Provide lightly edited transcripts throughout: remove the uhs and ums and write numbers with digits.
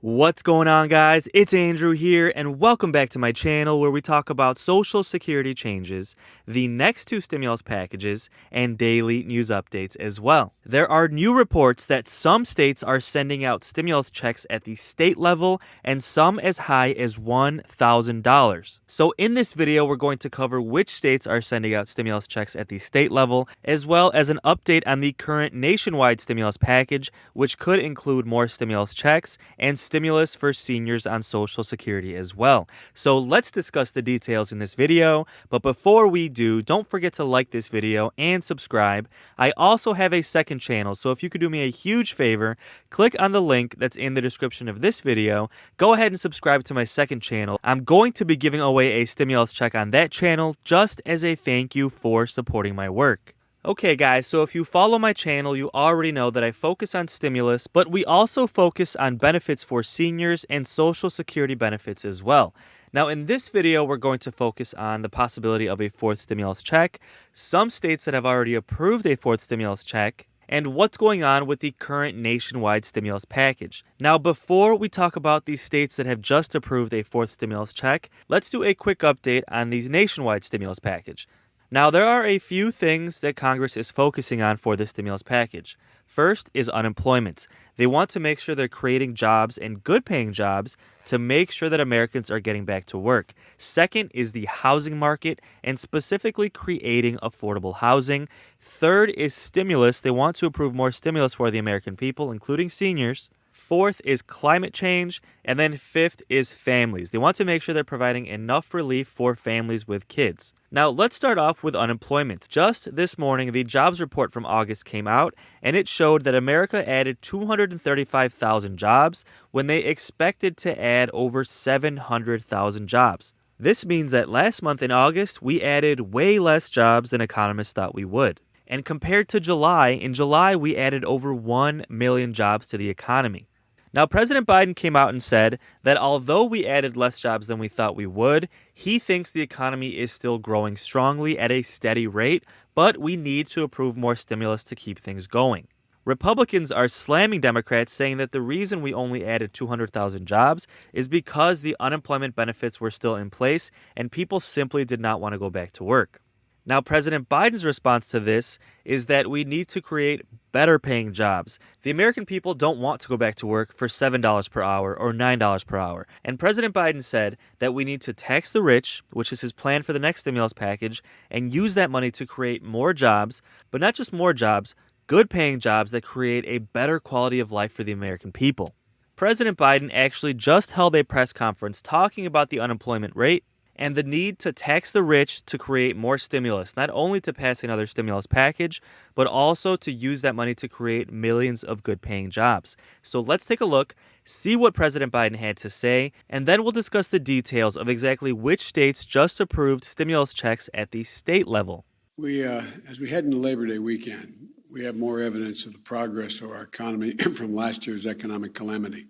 What's going on, guys? It's Andrew here, and welcome back to my channel where we talk about Social Security changes, the next two stimulus packages, and daily news updates as well. There are new reports that some states are sending out stimulus checks at the state level and some as high as $1,000. So in this video, we're going to cover which states are sending out stimulus checks at the state level, as well as an update on the current nationwide stimulus package, which could include more stimulus checks and stimulus for seniors on Social Security as well. So let's discuss the details in this video. But before we do, don't forget to like this video and subscribe. I also have a second channel, so if you could do me a huge favor, click on the link that's in the description of this video. Go ahead and subscribe to my second channel. I'm going to be giving away a stimulus check on that channel just as a thank you for supporting my work. Okay guys, so if you follow my channel, you already know that I focus on stimulus, but we also focus on benefits for seniors and Social Security benefits as well. Now in this video, we're going to focus on the possibility of a fourth stimulus check, some states that have already approved a fourth stimulus check, and what's going on with the current nationwide stimulus package. Now, before we talk about these states that have just approved a fourth stimulus check, let's do a quick update on the nationwide stimulus package. Now, there are a few things that Congress is focusing on for this stimulus package. First is unemployment. They want to make sure they're creating jobs and good-paying jobs to make sure that Americans are getting back to work. Second is the housing market and specifically creating affordable housing. Third is stimulus. They want to approve more stimulus for the American people, including seniors. Fourth is climate change, and then fifth is families. They want to make sure they're providing enough relief for families with kids. Now, let's start off with unemployment. Just this morning, the jobs report from August came out, and it showed that America added 235,000 jobs when they expected to add over 700,000 jobs. This means that last month in August, we added way less jobs than economists thought we would. And compared to July, in July, we added over 1 million jobs to the economy. Now, President Biden came out and said that although we added less jobs than we thought we would, he thinks the economy is still growing strongly at a steady rate, but we need to approve more stimulus to keep things going. Republicans are slamming Democrats, saying that the reason we only added 200,000 jobs is because the unemployment benefits were still in place and people simply did not want to go back to work. Now, President Biden's response to this is that we need to create better paying jobs. The American people don't want to go back to work for $7 per hour or $9 per hour. And President Biden said that we need to tax the rich, which is his plan for the next stimulus package, and use that money to create more jobs, but not just more jobs, good paying jobs that create a better quality of life for the American people. President Biden actually just held a press conference talking about the unemployment rate and the need to tax the rich to create more stimulus, not only to pass another stimulus package, but also to use that money to create millions of good-paying jobs. So let's take a look, see what President Biden had to say, and then we'll discuss the details of exactly which states just approved stimulus checks at the state level. As we head into Labor Day weekend, we have more evidence of the progress of our economy from last year's economic calamity.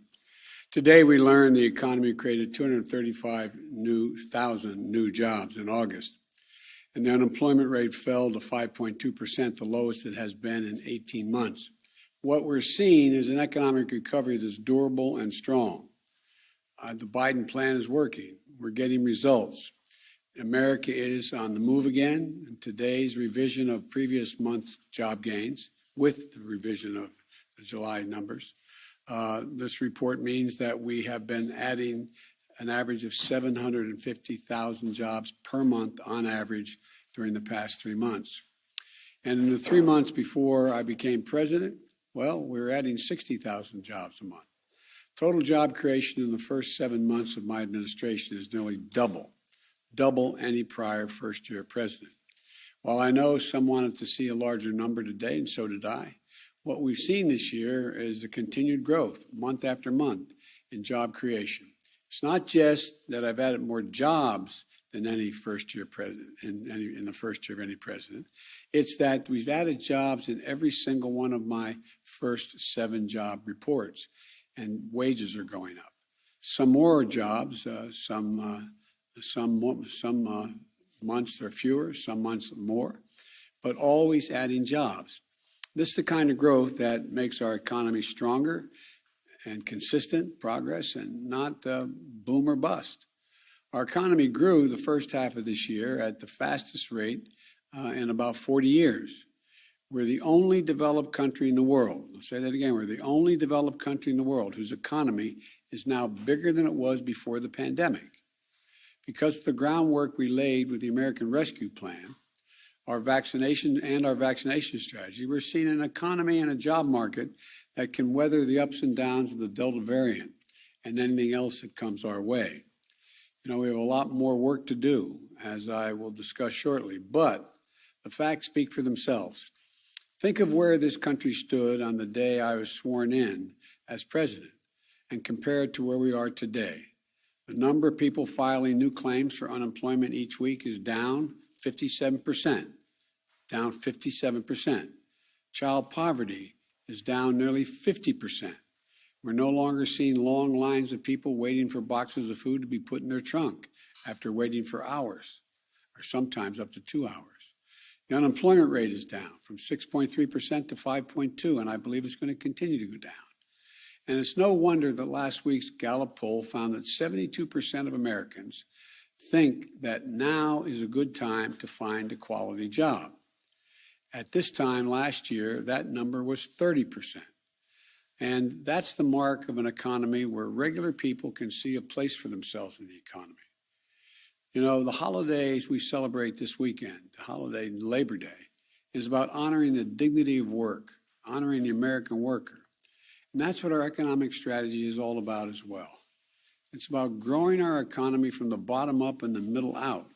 Today, we learned the economy created 235,000 new jobs in August, and the unemployment rate fell to 5.2%, the lowest it has been in 18 months. What we're seeing is an economic recovery that's durable and strong. The Biden plan is working. We're getting results. America is on the move again, and today's revision of previous month's job gains, with the revision of the July numbers, this report means that we have been adding an average of 750,000 jobs per month on average during the past 3 months. And in the 3 months before I became president, well, we're adding 60,000 jobs a month. Total job creation in the first 7 months of my administration is nearly double any prior first-year president. While I know some wanted to see a larger number today, and so did I, what we've seen this year is the continued growth, month after month, in job creation. It's not just that I've added more jobs than any first-year president, in the first year of any president. It's that we've added jobs in every single one of my first 7 job reports, and wages are going up. Some more jobs, some months are fewer, some months more, but always adding jobs. This is the kind of growth that makes our economy stronger and consistent progress and not boom or bust. Our economy grew the first half of this year at the fastest rate in about 40 years. We're the only developed country in the world. I'll say that again. We're the only developed country in the world whose economy is now bigger than it was before the pandemic. Because of the groundwork we laid with the American Rescue Plan, our vaccination strategy, we're seeing an economy and a job market that can weather the ups and downs of the Delta variant and anything else that comes our way. We have a lot more work to do, as I will discuss shortly, but the facts speak for themselves. Think of where this country stood on the day I was sworn in as president and compare it to where we are today. The number of people filing new claims for unemployment each week is down 57%. Down 57%. Child poverty is down nearly 50%. We're no longer seeing long lines of people waiting for boxes of food to be put in their trunk after waiting for hours, or sometimes up to 2 hours. The unemployment rate is down from 6.3% to 5.2%, and I believe it's going to continue to go down. And it's no wonder that last week's Gallup poll found that 72% of Americans think that now is a good time to find a quality job. At this time last year, that number was 30%. And that's the mark of an economy where regular people can see a place for themselves in the economy. The holidays we celebrate this weekend, the holiday Labor Day, is about honoring the dignity of work, honoring the American worker. And that's what our economic strategy is all about as well. It's about growing our economy from the bottom up and the middle out,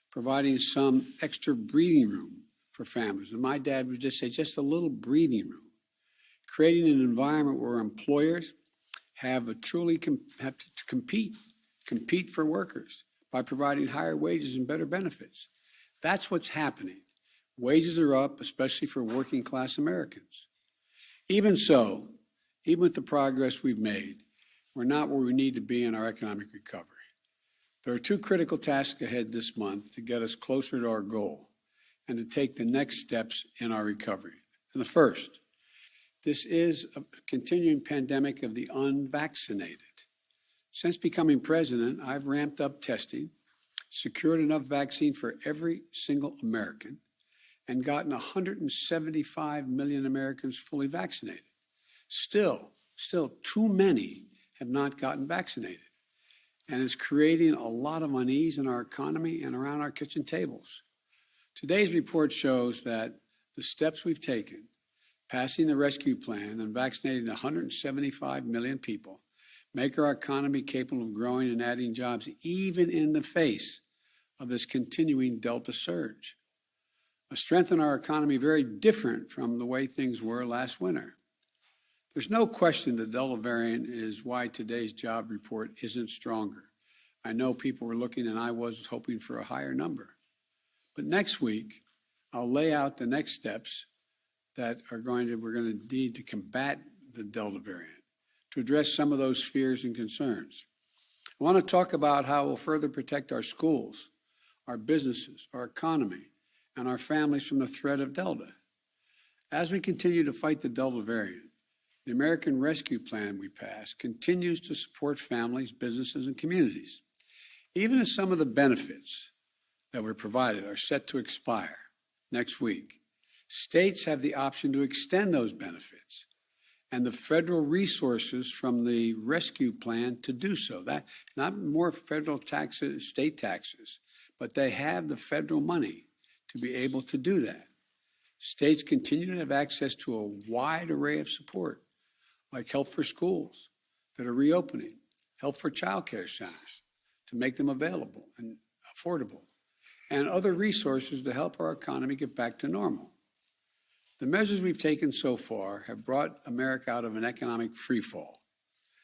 providing some extra breathing room for families. And my dad would just say, just a little breathing room. Creating an environment where employers have to compete for workers by providing higher wages and better benefits. That's what's happening. Wages are up, especially for working class Americans. Even so, even with the progress we've made, we're not where we need to be in our economic recovery. There are two critical tasks ahead this month to get us closer to our goal and to take the next steps in our recovery. And the first, this is a continuing pandemic of the unvaccinated. Since becoming president, I've ramped up testing, secured enough vaccine for every single American, and gotten 175 million Americans fully vaccinated. Still too many have not gotten vaccinated, and it's creating a lot of unease in our economy and around our kitchen tables. Today's report shows that the steps we've taken, passing the rescue plan and vaccinating 175 million people, make our economy capable of growing and adding jobs even in the face of this continuing Delta surge. A strength in our economy very different from the way things were last winter. There's no question the Delta variant is why today's job report isn't stronger. I know people were looking, and I was hoping for a higher number. But next week, I'll lay out the next steps that we're going to need to combat the Delta variant, to address some of those fears and concerns. I want to talk about how we'll further protect our schools, our businesses, our economy, and our families from the threat of Delta. As we continue to fight the Delta variant, the American Rescue Plan we passed continues to support families, businesses, and communities. Even as some of the benefits that were provided are set to expire next week, states have the option to extend those benefits and the federal resources from the rescue plan to do so. That not more federal taxes, state taxes, but they have the federal money to be able to do that. States continue to have access to a wide array of support, like Help for Schools that are reopening, Help for Child Care Centers to make them available and affordable, and other resources to help our economy get back to normal. The measures we've taken so far have brought America out of an economic freefall,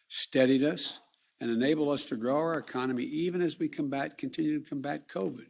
steadied us, and enabled us to grow our economy even as we continue to combat COVID.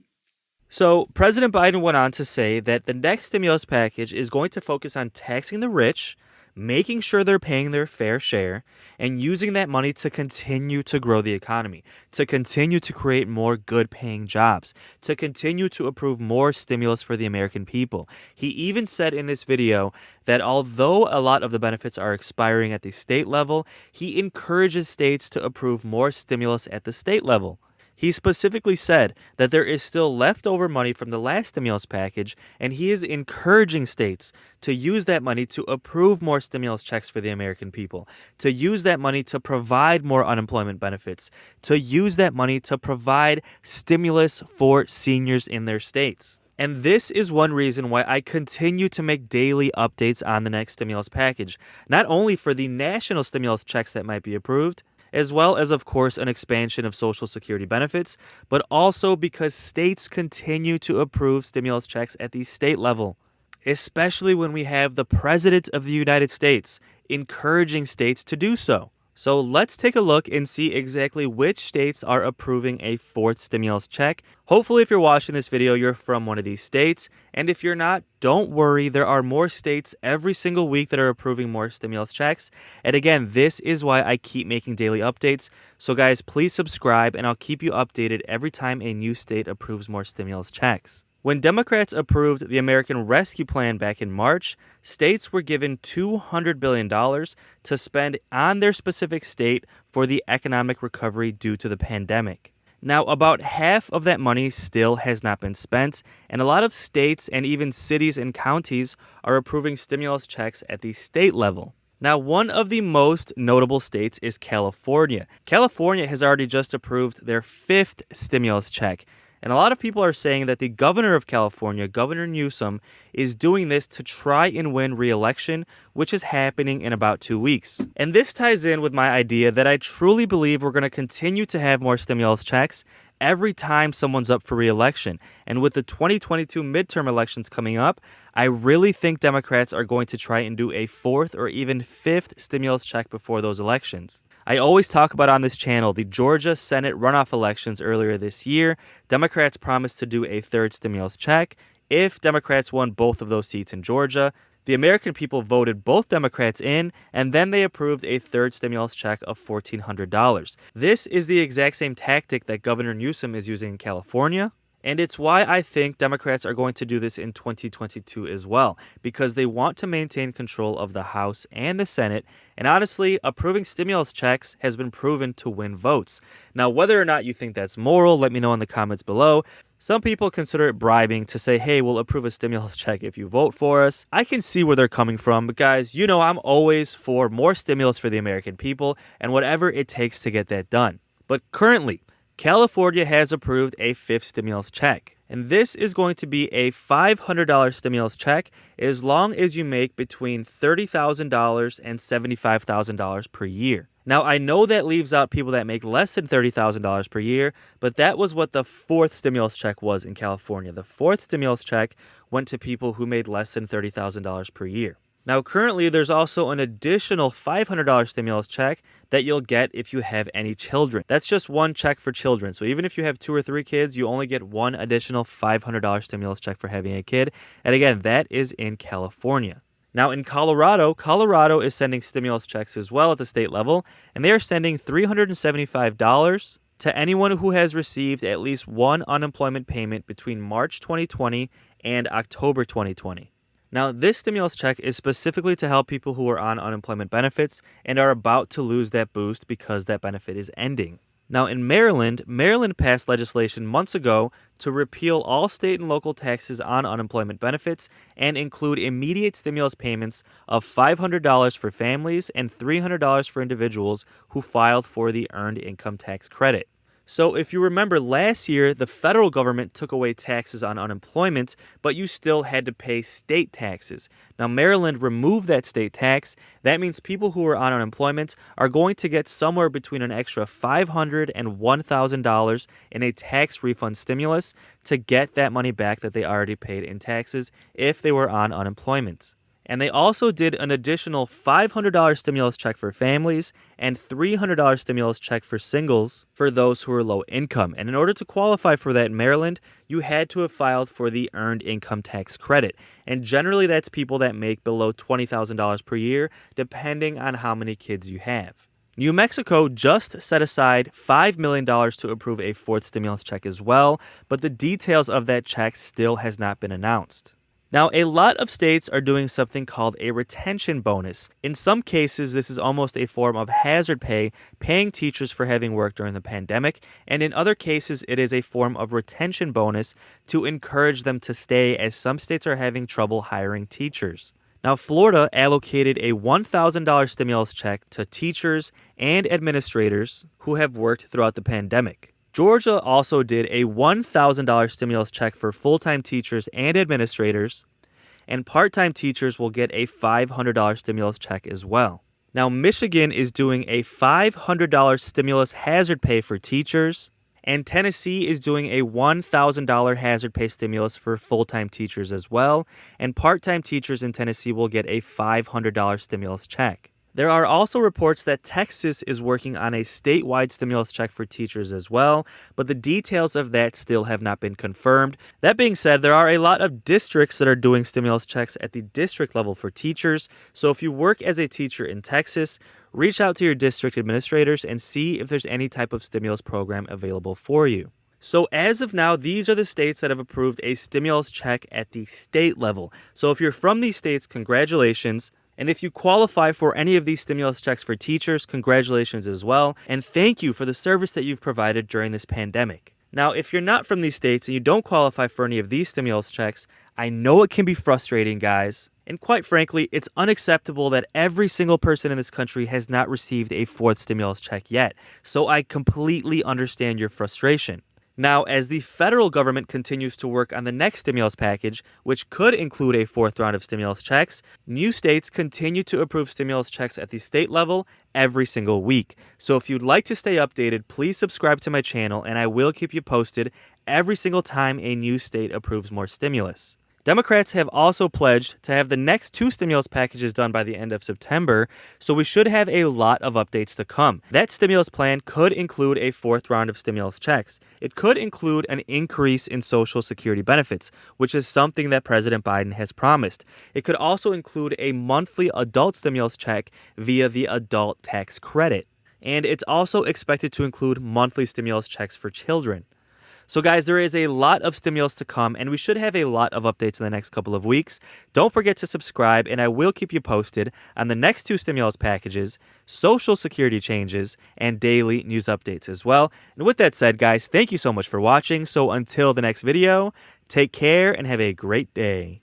So, President Biden went on to say that the next stimulus package is going to focus on taxing the rich, making sure they're paying their fair share, and using that money to continue to grow the economy, to continue to create more good paying jobs, to continue to approve more stimulus for the American people. He even said in this video that although a lot of the benefits are expiring at the state level, he encourages states to approve more stimulus at the state level. He specifically said that there is still leftover money from the last stimulus package, and he is encouraging states to use that money to approve more stimulus checks for the American people, to use that money to provide more unemployment benefits, to use that money to provide stimulus for seniors in their states. And this is one reason why I continue to make daily updates on the next stimulus package, not only for the national stimulus checks that might be approved, as well as, of course, an expansion of Social Security benefits, but also because states continue to approve stimulus checks at the state level, especially when we have the President of the United States encouraging states to do so. So let's take a look and see exactly which states are approving a fourth stimulus check. Hopefully, if you're watching this video, you're from one of these states. And if you're not, don't worry. There are more states every single week that are approving more stimulus checks. And again, this is why I keep making daily updates. So guys, please subscribe and I'll keep you updated every time a new state approves more stimulus checks. When Democrats approved the American Rescue Plan back in March, states were given $200 billion to spend on their specific state for the economic recovery due to the pandemic. Now, about half of that money still has not been spent, and a lot of states and even cities and counties are approving stimulus checks at the state level. Now, one of the most notable states is California. California has already just approved their fifth stimulus check. And a lot of people are saying that the governor of California, Governor Newsom, is doing this to try and win re-election, which is happening in about 2 weeks. And this ties in with my idea that I truly believe we're going to continue to have more stimulus checks every time someone's up for re-election. And with the 2022 midterm elections coming up, I really think Democrats are going to try and do a fourth or even fifth stimulus check before those elections. I always talk about on this channel the Georgia Senate runoff elections earlier this year. Democrats promised to do a third stimulus check if Democrats won both of those seats in Georgia. The American people voted both Democrats in, and then they approved a third stimulus check of $1,400. This is the exact same tactic that Governor Newsom is using in California. And it's why I think Democrats are going to do this in 2022 as well, because they want to maintain control of the House and the Senate. And honestly, approving stimulus checks has been proven to win votes. Now, whether or not you think that's moral, let me know in the comments below. Some people consider it bribing to say, hey, we'll approve a stimulus check if you vote for us. I can see where they're coming from, but guys, you know I'm always for more stimulus for the American people and whatever it takes to get that done. But currently, California has approved a fifth stimulus check, and this is going to be a $500 stimulus check as long as you make between $30,000 and $75,000 per year. Now, I know that leaves out people that make less than $30,000 per year, but that was what the fourth stimulus check was in California. The fourth stimulus check went to people who made less than $30,000 per year. Now, currently, there's also an additional $500 stimulus check that you'll get if you have any children. That's just one check for children. So even if you have 2 or 3 kids, you only get one additional $500 stimulus check for having a kid. And again, that is in California. Now, in Colorado is sending stimulus checks as well at the state level, and they are sending $375 to anyone who has received at least one unemployment payment between March 2020 and October 2020. Now, this stimulus check is specifically to help people who are on unemployment benefits and are about to lose that boost because that benefit is ending. Now, in Maryland passed legislation months ago to repeal all state and local taxes on unemployment benefits and include immediate stimulus payments of $500 for families and $300 for individuals who filed for the Earned Income Tax Credit. So if you remember last year, the federal government took away taxes on unemployment, but you still had to pay state taxes. Now, Maryland removed that state tax. That means people who are on unemployment are going to get somewhere between an extra $500 and $1,000 in a tax refund stimulus to get that money back that they already paid in taxes if they were on unemployment. And they also did an additional $500 stimulus check for families and $300 stimulus check for singles for those who are low income. And in order to qualify for that in Maryland, you had to have filed for the earned income tax credit. And generally, that's people that make below $20,000 per year, depending on how many kids you have. New Mexico just set aside $5 million to approve a fourth stimulus check as well, but the details of that check still has not been announced. Now, a lot of states are doing something called a retention bonus. In some cases, this is almost a form of hazard pay, paying teachers for having worked during the pandemic, and in other cases, it is a form of retention bonus to encourage them to stay, as some states are having trouble hiring teachers. Now, Florida allocated a $1,000 stimulus check to teachers and administrators who have worked throughout the pandemic. Georgia also did a $1,000 stimulus check for full-time teachers and administrators, and part-time teachers will get a $500 stimulus check as well. Now, Michigan is doing a $500 stimulus hazard pay for teachers, and Tennessee is doing a $1,000 hazard pay stimulus for full-time teachers as well, and part-time teachers in Tennessee will get a $500 stimulus check. There are also reports that Texas is working on a statewide stimulus check for teachers as well, but the details of that still have not been confirmed. That being said, there are a lot of districts that are doing stimulus checks at the district level for teachers, so if you work as a teacher in Texas, reach out to your district administrators and see if there's any type of stimulus program available for you. So as of now, these are the states that have approved a stimulus check at the state level. So if you're from these states, congratulations. And if you qualify for any of these stimulus checks for teachers, congratulations as well. And thank you for the service that you've provided during this pandemic. Now, if you're not from these states and you don't qualify for any of these stimulus checks, I know it can be frustrating, guys. And quite frankly, it's unacceptable that every single person in this country has not received a fourth stimulus check yet. So I completely understand your frustration. Now, as the federal government continues to work on the next stimulus package, which could include a fourth round of stimulus checks, new states continue to approve stimulus checks at the state level every single week. So if you'd like to stay updated, please subscribe to my channel and I will keep you posted every single time a new state approves more stimulus. Democrats have also pledged to have the next two stimulus packages done by the end of September, so we should have a lot of updates to come. That stimulus plan could include a fourth round of stimulus checks. It could include an increase in Social Security benefits, which is something that President Biden has promised. It could also include a monthly adult stimulus check via the adult tax credit. And it's also expected to include monthly stimulus checks for children. So guys, there is a lot of stimulus to come, and we should have a lot of updates in the next couple of weeks. Don't forget to subscribe, and I will keep you posted on the next two stimulus packages, Social Security changes, and daily news updates as well. And with that said, guys, thank you so much for watching. So until the next video, take care and have a great day.